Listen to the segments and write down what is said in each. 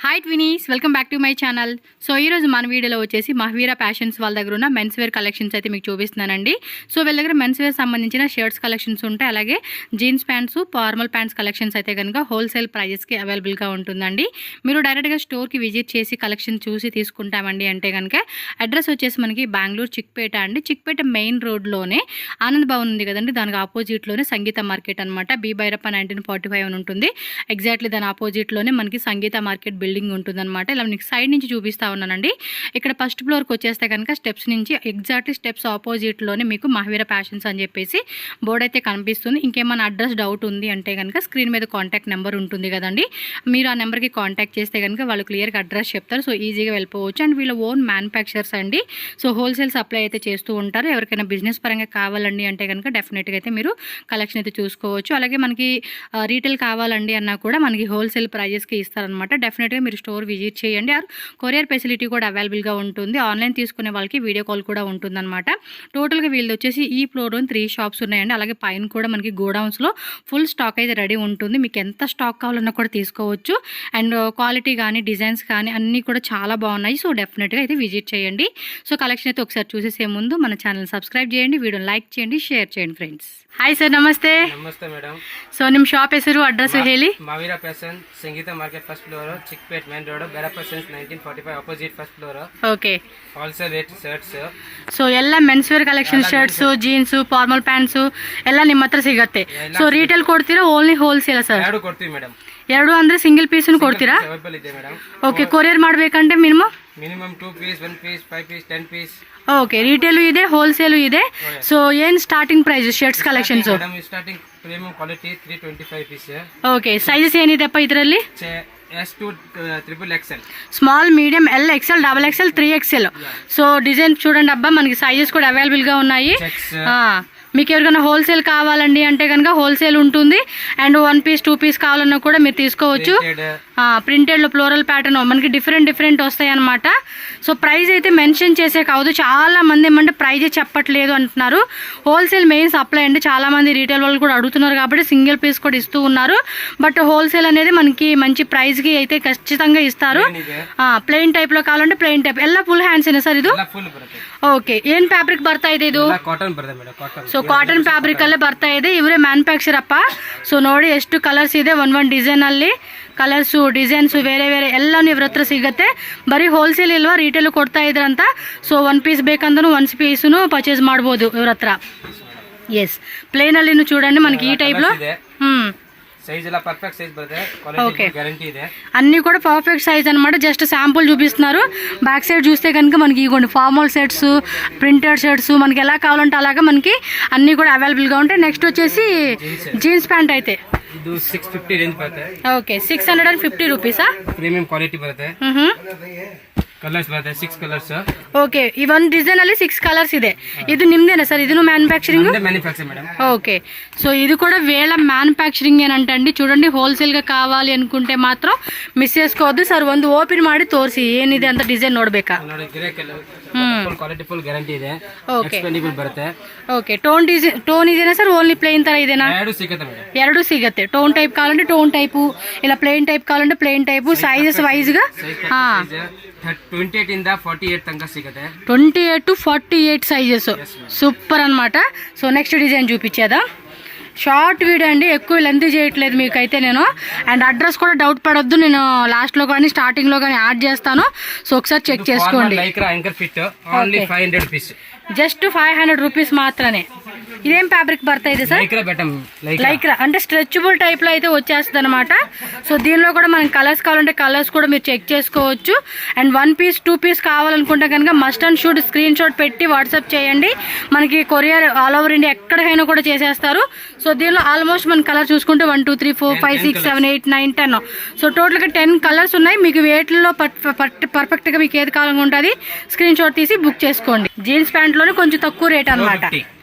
Hi twinnies, welcome back to my channel. So ఈరోజు మన వీడియోలో వచ్చేసి మహవీరా ఫ్యాషన్స్ వాళ్ళ దగ్గర ఉన్న మెన్స్ వేర్ కలెక్షన్స్ అయితే మీకు చూపిస్తున్నానండి. సో వీళ్ళ దగ్గర మెన్స్ వేర్ సంబంధించిన షర్ట్స్ కలెక్షన్స్ ఉంటాయి, అలాగే jeans pants, formal pants collections అయితే కనుక హోల్సేల్ ప్రైజెస్కి అవైలబుల్గా ఉంటుందండి. మీరు డైరెక్ట్గా స్టోర్కి విజిట్ చేసి కలెక్షన్ చూసి తీసుకుంటామండి అంటే కనుక అడ్రస్ వచ్చేసి మనకి బెంగళూరు చిక్పేట అండి. చిక్పేట మెయిన్ రోడ్లోనే ఆనంద్ భవన్ ఉంది కదండి, దానికి ఆపోజిట్లోనే సంగీత మార్కెట్ అనమాట. బి భైరప్ప 1945 అని ఉంటుంది. ఎగ్జాక్ట్లీ దాని ఆపోజిట్లోనే మనకి సంగీత మార్కెట్ బిల్డింగ్ ఉంటుందన్నమాట. ఇలా మీకు సైడ్ నుంచి చూపిస్తా ఉన్నానండి. ఇక్కడ ఫస్ట్ ఫ్లోర్కి వచ్చేస్తే కనుక స్టెప్స్ నుంచి ఎగ్జాక్ట్లీ స్టెప్స్ ఆపోజిట్లోనే మీకు మహవీరా ఫ్యాషన్స్ అని చెప్పేసి బోర్డు అయితే కనిపిస్తుంది. ఇంకేమైనా అడ్రస్ డౌట్ ఉంది అంటే కనుక స్క్రీన్ మీద కాంటాక్ట్ నెంబర్ ఉంటుంది కదండి, మీరు ఆ నెంబర్కి కాంటాక్ట్ చేస్తే కనుక వాళ్ళు క్లియర్గా అడ్రస్ చెప్తారు. సో ఈజీగా వెళ్ళిపోవచ్చు. అండ్ వీళ్ళ ఓన్ మ్యానుఫ్యాక్చర్స్ అండి. సో హోల్సేల్ సప్లై అయితే చేస్తూ ఉంటారు. ఎవరికైనా బిజినెస్ పరంగా కావాలండి అంటే కనుక డెఫినెట్గా అయితే మీరు కలెక్షన్ అయితే చూసుకోవచ్చు. అలాగే మనకి రీటైల్ కావాలండి అన్నా కూడా మనకి హోల్సేల్ ప్రైజెస్కి ఇస్తారనమాట. డెఫినెట్గా మీరు స్టోర్ విజిట్ చేయండి. కొరియర్ ఫెసిలిటీ కూడా అవైలబుల్గా ఉంటుంది. ఆన్లైన్ తీసుకునే వాళ్ళకి వీడియో కాల్ కూడా ఉంటుందన్నమాట. టోటల్గా వీళ్ళు వచ్చేసి ఈ ఫ్లోర్లో 3 షాప్స్ ఉన్నాయండి. అలాగే పైన కూడా మనకి గోడౌన్స్లో ఫుల్ స్టాక్ అయితే రెడీ ఉంటుంది. మీకు ఎంత స్టాక్ కావాలన్నా కూడా తీసుకోవచ్చు. అండ్ క్వాలిటీ కానీ డిజైన్స్ కానీ అన్నీ కూడా చాలా బాగున్నాయి. సో డెఫినెట్గా అయితే విజిట్ చేయండి. సో కలెక్షన్ అయితే ఒకసారి చూసేసే ముందు మన ఛానల్ సబ్స్క్రైబ్ చేయండి, వీడియోని లైక్ చేయండి, షేರ್ చేయండి ఫ్రెండ్స్. ಹಾಯ್ ಸರ್, ನಮಸ್ತೆ. ನಮಸ್ತೆ ಮೇಡಮ್. ಸೊ ನಿಮ್ಮ ಶಾಪ್ ಹೆಸರು ಅಡ್ರೆಸ್ ಹೇಳಿ. Mahaveera fashion, Sangeetha market first floor, Chickpet main road, Bhairappa since 1945 opposite first floor. Okay. Wholesale rate shirts. So ಎಲ್ಲ men's wear collection shirts, jeans, formal pants ಎಲ್ಲ ನಿಮ್ಮ ಹತ್ರ ಸಿಗುತ್ತೆ. ಸೊ ರಿಟೇಲ್ ಕೊಡ್ತೀರಾ ಓನ್ಲಿ ಹೋಲ್ಸೇಲ್ ಸರ್? ಎರಡು ಕೊಡ್ತೀವಿ ಮೇಡಮ್. ಎರಡು ಅಂದ್ರೆ ಸಿಂಗಲ್ ಪೀಸ್ ಕೊಡ್ತೀರಾ? ಅವೈಲೇಬಲ್ ಇದೆ ಮೇಡಮ್. ಓಕೆ. ಕೊರಿಯರ್ ಮಾಡಬೇಕಂటే minimum 2 piece, 1 piece, 5 piece, 10 piece. Okay. Retail ಇದೆ, ಹೋಲ್ಸೇಲು ಇದೆ. ಸೊ ಏನ್ starting price shirts collections? Madam starting premium quality 325 piece. Okay. Sizes ಏನಿದೆಪ್ಪ ಇದರಲ್ಲಿ? S to triple XL. Small, medium, L, XL, XXL, 3XL. So design చూడండి అబ్బా, మనకి sizes కూడా అవైలబుల్గా ఉన్నాయి. మీకు ఎవరికైనా హోల్సేల్ కావాలండి అంటే కనుక హోల్సేల్ ఉంటుంది. అండ్ 1 పీస్ 2 పీస్ కావాలన్నా కూడా మీరు తీసుకోవచ్చు. ప్రింటెడ్లో ఫ్లోరల్ ప్యాటర్న్ మనకి డిఫరెంట్ వస్తాయి అనమాట. సో ప్రైస్ అయితే మెన్షన్ చేసే కావద్దు. చాలా మంది ఏమంటే ప్రైజే చెప్పట్లేదు అంటున్నారు. హోల్సేల్ మెయిన్ సప్లై అండి. చాలా మంది రీటైల్ వాళ్ళు కూడా అడుగుతున్నారు కాబట్టి సింగిల్ పీస్ కూడా ఇస్తూ ఉన్నారు. బట్ హోల్సేల్ అనేది మనకి మంచి ప్రైస్కి అయితే ఖచ్చితంగా ఇస్తారు. ಪ್ಲೇನ್ ಟೈಪ್ లో ಕಾವಾಲಂటే ಪ್ಲೇನ್ ಟೈಪ್ ಎಲ್ಲ ಫುಲ್ ಹ್ಯಾಂಡ್ಸ್ ಏನ ಸರ್ ಇದು? ಓಕೆ. ಏನ್ ಫ್ಯಾಬ್ರಿಕ್ ಬರ್ತಾ ಇದೆ ಇದು? ಕಾಟನ್ ಬರುತ್ತೆ madam. Cotton. So cotton fabric ಅಲ್ಲೇ ಬರ್ತಾ ಇದೆ. ಇವರೇ ಮ್ಯಾನುಫ್ಯಾಕ್ಚರ್ ಅಪ್ಪ. ಸೊ ನೋಡಿ ಎಷ್ಟು ಕಲರ್ಸ್ ಇದೆ, ಒಂದ್ ಡಿಸೈನ್ ಅಲ್ಲಿ ಕಲರ್ಸು, ಡಿಸೈನ್ಸು ಬೇರೆ ಎಲ್ಲನೂ ಇವ್ರ ಹತ್ರ ಸಿಗುತ್ತೆ. ಬರೀ ಹೋಲ್ಸೇಲ್ ಇಲ್ವಾ, ರಿಟೇಲ್ ಕೊಡ್ತಾ ಇದ್ರಂತ. ಸೊ 1 ಪೀಸ್ ಬೇಕಂದ್ರೂ 1 ಪೀಸ್ನು ಪರ್ಚೇಸ್ ಮಾಡ್ಬೋದು ಇವ್ರ ಹತ್ರ. ಎಸ್. ಪ್ಲೇನ್ ಅಲ್ಲಿ చూడండి మనకి ఈ టైప్ లో సైజ్ ఎలా పర్ఫెక్ట్ సైజ్ బರುತ್ತೆ. క్వాలిటీ గ్యారెంటీ ಇದೆ. అన్నీ కూడా పర్ఫెక్ట్ సైజ్ అనమాట. జస్ట్ శాంపుల్ చూపిస్తున్నారు. బ్యాక్ సైడ్ చూస్తే కనుక మనకి ఇగోండి ఫార్మల్ సెట్స్, ప్రింటెడ్ షర్ట్స్ మనకి ఎలా కావాలంటే అలాగా మనకి అన్నీ కూడా అవైలబుల్గా ఉంటాయి. నెక్స్ట్ వచ్చేసి జీన్స్ ప్యాంట్ అయితే ಇದು 650 ರೇಂಜ್ ಬರುತ್ತೆ. ಓಕೆ. 650 ರೂಪೀಸಾ? ಪ್ರೀಮಿಯಂ ಕ್ವಾಲಿಟಿ ಬರುತ್ತೆ. ಕಲರ್ಸ್ ಬರುತ್ತೆ 6 ಕಲರ್ಸ್. ಓಕೆ. ಈ ಒಂದು ಡಿಸೈನ್ ಅಲ್ಲಿ 6 ಕಲರ್ಸ್ ಇದೆ. ಇದು ನಿಮ್ದೇನಾ ಸರ್? ಇದನ್ನು ಮ್ಯಾನುಫ್ಯಾಕ್ಚರಿಂಗ್? ಮ್ಯಾನುಫ్యాక్చర్ మేడం. ఓకే. సో ఇది కూడా వేళ మ్యానుఫ్యాక్చరింగ్ ಏನಂಟండి. చూడండి హోల్సేల్ గా కావాలి అనుకుంటే మాత్రం మిస్ చేసుకోవద్దు ಸರ್. ಒಂದು ಓಪನ್ ಮಾಡಿ ತೋರಿಸಿ ಏನಿದೆ ಅಂತ ಡಿಸೈನ್ ನೋಡ್ಬೇಕಾ? ನೋಡಿ grey colour, full quality, full guarantee ಇದೆ. ಎಕ್ಸ್ಪೆಂಡಿಬಲ್ ಬರುತ್ತೆ. ಓಕೆ. ಟೋನ್ ಇದೆನಾ ಸರ್? ಓನ್ಲಿ ಪ್ಲೇನ್ ತರ ಇದೆನಾ? ಎರಡು ಸಿಗುತ್ತೆ ಮೇಡಂ. ಎರಡು ಸಿಗುತ್ತೆ. ಟೋನ್ ಟೈಪ್ ಕಾವಾలంటే ಟೋನ್ ಟೈಪ್, ಇಲ್ಲ ಪ್ಲೇನ್ ಟೈಪ್ ಕಾವಾలంటే ಪ್ಲೇನ್ ಟೈಪ್. ಸೈಜಸ್ ವೈಸ್ గా 28 ಇಂದ 48 ತನಕ ಸಿಗುತ್ತೆ. 28 to 48 సైజెస్. సూపర్ అనమాట. సో నెక్స్ట్ డిజైన్ చూపించేదా? షార్ట్ వీడియో అండి, ఎక్కువ లెంత్ చేయట్లేదు మీకైతే నేను. అండ్ అడ్రస్ కూడా డౌట్ పడొద్దు, నేను లాస్ట్లో కానీ స్టార్టింగ్లో కానీ యాడ్ చేస్తాను. సో ఒకసారి చెక్ చేసుకోండి. జస్ట్ 500 రూపీస్ మాత్రమే. ఇదేం ఫ్యాబ్రిక్ బర్తా ఇది సార్? లైక్రా అంటే స్ట్రెచబుల్ టైప్ లో అయితే వచ్చేస్తుంది అనమాట. సో దీనిలో కూడా మనకి కలర్స్ కావాలంటే కలర్స్ కూడా మీరు చెక్ చేసుకోవచ్చు. అండ్ 1 పీస్ 2 పీస్ కావాలనుకుంటే కనుక must and should screen shot పెట్టి వాట్సాప్ చేయండి. మనకి కొరియర్ ఆల్ ఓవర్ ఇండియా ఎక్కడికైనా కూడా చేసేస్తారు. సో దీనిలో ఆల్మోస్ట్ మన కలర్ చూసుకుంటే 1 2 3 4 5 6 7 8 9 10. సో టోటల్గా 10 కలర్స్ ఉన్నాయి. మీకు వేటిల్లో పర్ఫెక్ట్గా మీకు ఏది కావాలనుకుంటుంది స్క్రీన్ షాట్ తీసి బుక్ చేసుకోండి. జీన్స్ ప్యాంట్లోనే కొంచెం తక్కువ రేట్ అనమాట.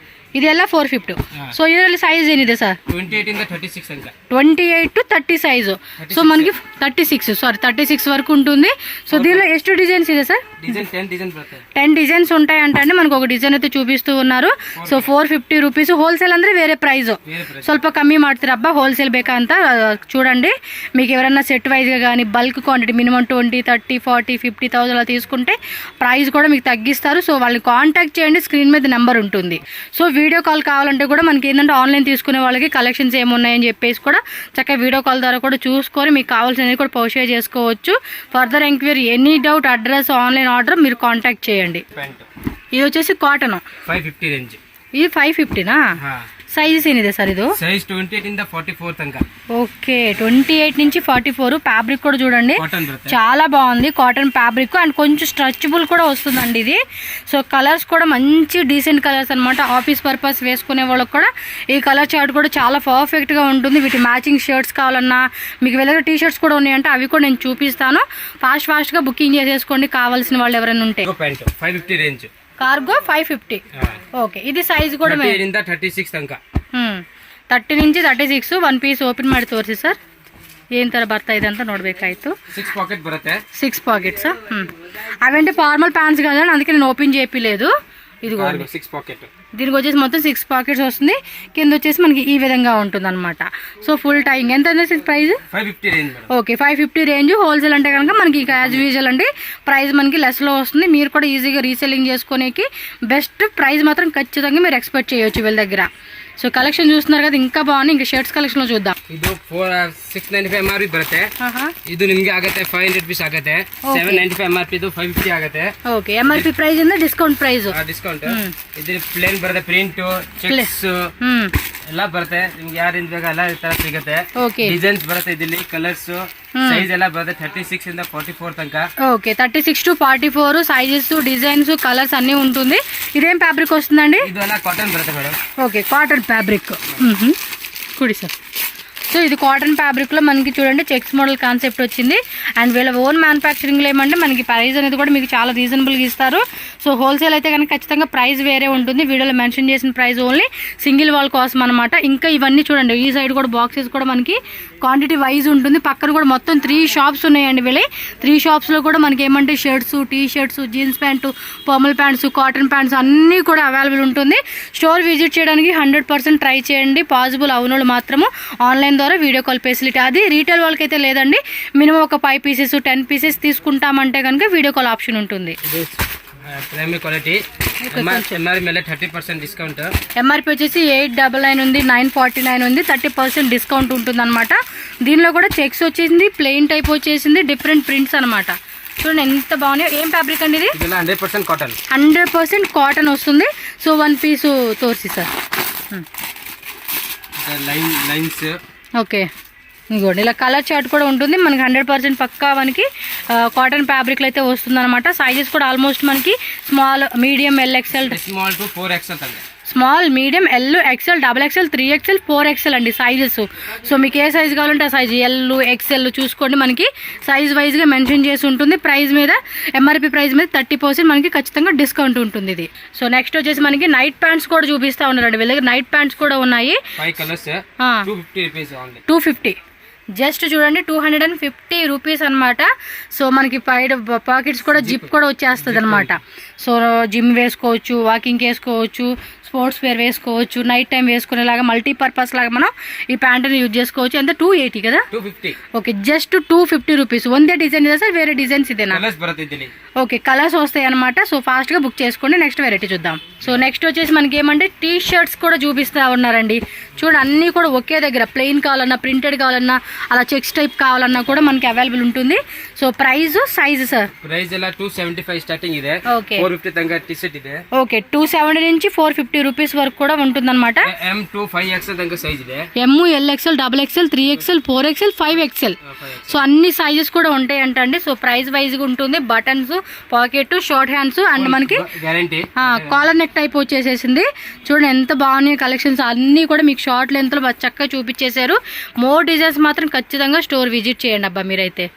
ಇದೆಲ್ಲ 450. ಸೊ ಇದರಲ್ಲಿ ಸೈಜ್ ಏನಿದೆ ಸರ್? 28 ಇಂದ 36 అంక. 28 to 30 సైజు. సో మనకి 36 వరకు ఉంటుంది. సో దీనిలో ಎಷ್ಟು డిజైన్స్ ಇದೆ ಸರ್? డిజైన్ 10 డిజైన్ బರುತ್ತೆ. 10 డిజైన్స్ ఉంటాయంటే అండి మనకు ఒక డిజైన్ అయితే చూపిస్తూ ఉన్నారు. So 450 rupees. ಹೋಲ್ಸೇಲ್ ಅಂದ್ರೆ వేరే ప్రైస్, ಸ್ವಲ್ಪ ಕಮ್ಮಿ ಮಾಡ್ತೀರಬ್ಬ. ಹೋಲ್ಸೇಲ್ ಬೇಕಂತ చూడండి. మీకు ఎవరైనా సెట్ వైజ్గా కానీ బల్క్ క్వాంటిటీ మినిమం 20, 30, 40, 50,000 అలా తీసుకుంటే ప్రైస్ కూడా మీకు తగ్గిస్తారు. సో వాళ్ళని కాంటాక్ట్ చేయండి, స్క్రీన్ మీద నెంబర్ ఉంటుంది. సో వీడియో కాల్ కావాలంటే కూడా మనకి ఏంటంటే ఆన్లైన్ తీసుకునే వాళ్ళకి కలెక్షన్స్ ఏమున్నాయని చెప్పేసి కూడా చక్కగా వీడియో కాల్ ద్వారా కూడా చూసుకొని మీకు కావాల్సినవి కూడా పర్చేజ్ చేసుకోవచ్చు. Further enquiry any doubt address online order మీరు కాంటాక్ట్ చేయండి. ఇది వచ్చేసి కాటన్ 550 ರೇಂಜ್. ఇది 550నా? సైజెస్ ఏనిದೆ ಸರ್ ಇದು? సైజ్ 28 ಇಂದ 44 ತನಕ. ఓకే, 28 నుంచి 44. ఫ్యాబ్రిక్ కూడా చూడండి చాలా బాగుంది, కాటన్ ఫ్యాబ్రిక్ అండ్ కొంచెం స్ట్రెచబుల్ కూడా వస్తుందండి ఇది. సో కలర్స్ కూడా మంచి డీసెంట్ కలర్స్ అనమాట. ఆఫీస్ పర్పస్ వేసుకునే వాళ్ళకి కూడా ఈ కలర్ చార్ట్ కూడా చాలా పర్ఫెక్ట్గా ఉంటుంది. వీటి మ్యాచింగ్ షర్ట్స్ కావాలన్నా మీకు వెళ్ళగా టీ షర్ట్స్ కూడా ఉన్నాయంటే అవి కూడా నేను చూపిస్తాను. ఫాస్ట్గా బుకింగ్ చేసేసుకోండి కావాల్సిన వాళ్ళు ఎవరైనా ఉంటే. 550 ರೇಂಜ್ కార్గో 550. ఓకే, ఇది సైజ్ కూడా 36 ತನಕ. 30 నుంచి 36. 1 ಪೀಸ್ ಓಪನ್ ಮಾಡಿ ತೋರಿಸಿ ಸರ್, ಏನ್ ತರ ಬರ್ತಾ ಇದೆ ಅಂತ ನೋಡ್ಬೇಕಾಯ್ತು. 6 ಪಾಕೆಟ್ ಬರುತ್ತೆ. 6 ಪಾಕೆಟ್ಸ್. అవంటే ఫార్మల్ ప్యాంట్స్ కదా, అందుకే నేను ఓపెన్ చేయలేదు. ఇదిగో 6 పాకెట్. దీనికి వచ్చేసి మొత్తం 6 పాకెట్స్ వస్తుంది. కింద వచ్చేసి మనకి ఈ విధంగా ఉంటుంది అనమాట. సో ఫుల్ టైంగ్ ఎంత price? 550 range. Okay, 550 range. Wholesale అంటే కనుక మనకి యాజ్ యూజువల్ అండి ప్రైస్ మనకి లెస్లో వస్తుంది. మీరు కూడా ఈజీగా రీసెల్లింగ్ చేసుకోనికి బెస్ట్ ప్రైస్ మాత్రం ఖచ్చితంగా మీరు ఎక్స్పెక్ట్ చేయొచ్చు వీళ్ళ దగ్గర. సో కలెక్షన్ చూస్తున్నారు కదా, ఇంకా బాగుంది. ఇంకా షర్ట్స్ కలెక్షన్ లో చూద్దాం. ಇದು 695 MRP ಬರುತ್ತೆ. ಇದು ನಿಮಗೆ ಆಗುತ್ತೆ 500 rupees ಆಗುತ್ತೆ. 795 MRP ಇದು 550 ಆಗುತ್ತೆ. ಓಕೆ, MRP ಪ್ರೈಸ್ ಇಂದ ಡಿಸ್ಕೌಂಟ್ ಪ್ರೈಸ್. ಡಿಸ್ಕೌಂಟ್. ಇದು ಪ್ಲೇನ್ ಬರುತ್ತೆ, ಪ್ರಿಂಟ್ ಚೆಕ್ಸ್ ಎಲ್ಲ ಬರುತ್ತೆ. ನಿಮ್ಗೆ ಯಾರಿಂದ ಬೇಕಾ ಎಲ್ಲ ತರ ಸಿಗುತ್ತೆ. ಡಿಸೈನ್ಸ್ ಬರುತ್ತೆ, ಇದಲ್ಲಿ ಕಲರ್ಸ್ ಸೈಜ್ ಎಲ್ಲ ಬರುತ್ತೆ 36 ಇಂದ 44 ತನಕ. Okay, 36 to 44 sizes, designs, colours అన్ని ఉంటుంది. ఇదేం ఫ్యాబ్రిక్ వస్తుందండి? ఇది అలా కాటన్ బರುತ್ತೆ మేడం. ఓకే, కాటన్ ఫ్యాబ్రిక్ కుడి సార్. సో ఇది కాటన్ ఫ్యాబ్రిక్లో మనకి చూడండి చెక్స్ మోడల్ కాన్సెప్ట్ వచ్చింది. అండ్ వీళ్ళ ఓన్ మ్యానుఫ్యాక్చరింగ్లో ఏమంటే మనకి ప్రైస్ అనేది కూడా మీకు చాలా రీజనబుల్గా ఇస్తారు. సో హోల్సేల్ అయితే కనుక ఖచ్చితంగా ప్రైస్ వేరే ఉంటుంది. వీడియోలో మెన్షన్ చేసిన ప్రైస్ ఓన్లీ సింగిల్ వాల్ కోసం అనమాట. ఇంకా ఇవన్నీ చూడండి, ఈ సైడ్ కూడా బాక్సెస్ కూడా మనకి క్వాంటిటీ వైజ్ ఉంటుంది. పక్కన కూడా మొత్తం 3 షాప్స్ ఉన్నాయండి వీళ్ళ. 3 షాప్స్లో కూడా మనకి ఏమంటే shirts, T shirts, jeans pant, formal pants, cotton pants అన్నీ కూడా అవైలబుల్ ఉంటుంది. స్టోర్ విజిట్ చేయడానికి 100% ట్రై చేయండి. పాసిబుల్ అవునోళ్ళు మాత్రము ఆన్లైన్ ద్వారా వీడియో కాల్ ఫెసిలిటీ. అది రీటైల్ వాళ్ళకి అయితే లేదండి. మినిమం ఒక 5 పీసెస్ 10 పీసెస్ తీసుకుంటామంటే కనుక వీడియో కాల్ ఆప్షన్ ఉంటుంది. Premium quality. ఎంఆర్పీ ಮೇಲೆ 30% డిస్కౌంట్. ఎంఆర్పీ వచ్చేసి 899 ఉంది, 949 ఉంది. 30% డిస్కౌంట్ ఉంటుంది అనమాట. దీనిలో కూడా చెక్స్ వచ్చేసింది, ప్లెయిన్ టైప్ వచ్చేసింది, డిఫరెంట్ ప్రింట్స్ అనమాట. చూడండి ఎంత బాగున్నాయో. ఏం ఫ్యాబ్రిక్ అండి ఇది? 100% కాటన్. 100% కాటన్ వస్తుంది. సో 1 పీస్ తోర్సి సార్. లైన్స్. ఓకే, ఇంకోండి ఇలా కలర్ చార్ట్ కూడా ఉంటుంది మనకి. 100% పక్కా మనకి కాటన్ ఫ్యాబ్రిక్లో అయితే వస్తుంది అనమాట. సైజెస్ కూడా ఆల్మోస్ట్ మనకి small, medium, LXL, small to 4XL అండి. Small, medium, L, XL, XXL, 3XL, 4XL అండి సైజెస్. సో మీకు ఏ సైజ్ కావాలంటే ఆ సైజ్ L, XL చూసుకోండి. మనకి సైజ్ వైజ్గా మెన్షన్ చేసి ఉంటుంది. ప్రైస్ మీద ఎంఆర్పి ప్రైస్ మీద 30% మనకి ఖచ్చితంగా డిస్కౌంట్ ఉంటుంది ఇది. సో నెక్స్ట్ వచ్చేసి మనకి నైట్ ప్యాంట్స్ కూడా చూపిస్తా ఉన్నారండి వీళ్ళ దగ్గర. నైట్ ప్యాంట్స్ కూడా ఉన్నాయి. 5 కలర్స్, 250 రూపీస్ ఓన్లీ. 250 జస్ట్ చూడండి, 250 రూపీస్ అనమాట. సో మనకి పైన పాకెట్స్ కూడా జిప్ కూడా వచ్చేస్తుంది అనమాట. సో జిమ్ వేసుకోవచ్చు, వాకింగ్కి వేసుకోవచ్చు, స్పోర్ట్స్ వేర్ వేసుకోవచ్చు, నైట్ టైం వేసుకునేలాగా మల్టీపర్పస్ లాగా మనం ఈ ప్యాంట్ని యూజ్ చేసుకోవచ్చు. ఎంత 280 కదా? 250. Okay, just 250 rupees. ಒಂದೇ డిజైన్ ఇదే సార్, వేరే డిజైన్స్ ఇదేనా? ఓకే, కలర్స్ వస్తాయి అనమాట. సో ఫాస్ట్గా బుక్ చేసుకోండి. నెక్స్ట్ వెరైటీ చూద్దాం. సో నెక్స్ట్ వచ్చేసి మనకి ఏమంటే టీ షర్ట్స్ కూడా చూపిస్తూ ఉన్నారండి. చూడండి అన్నీ కూడా ఒకే దగ్గర, ప్లెయిన్ కావాలన్నా, ప్రింటెడ్ కావాలన్నా, అలా చెక్స్ టైప్ కావాలన్నా కూడా మనకి అవైలబుల్ ఉంటుంది. So price, size sir? Price ಎಲ್ಲ 275 స్టార్టింగ్ ಇದೆ. ఓకే, 450 తనక టీ షర్ట్ ಇದೆ. ఓకే, 270 నుంచి 450 రూపీస్ వరకు కూడా ఉంటుంది అనమాట. M to 5XL తనక సైజ్ ಇದೆ. M, LXL, XXL, 3XL, 4XL, 5XL. So అన్ని సైజెస్ కూడా ఉంటాయి అంటండి. సో ప్రైస్ వైజ్గా ఉంటుంది. Buttons, pocket, short hands and మనకి గ్యారంటీ కాలర్ నెక్ టైప్ వచ్చేసేసింది. చూడండి ఎంత బాగున్నాయి కలెక్షన్స్. అన్నీ కూడా మీకు షార్ట్ లెంత్లో చక్కగా చూపించేశారు. మోర్ డిజైన్స్ మాత్రం ఖచ్చితంగా స్టోర్ విజిట్ చేయండి అబ్బా మీరైతే.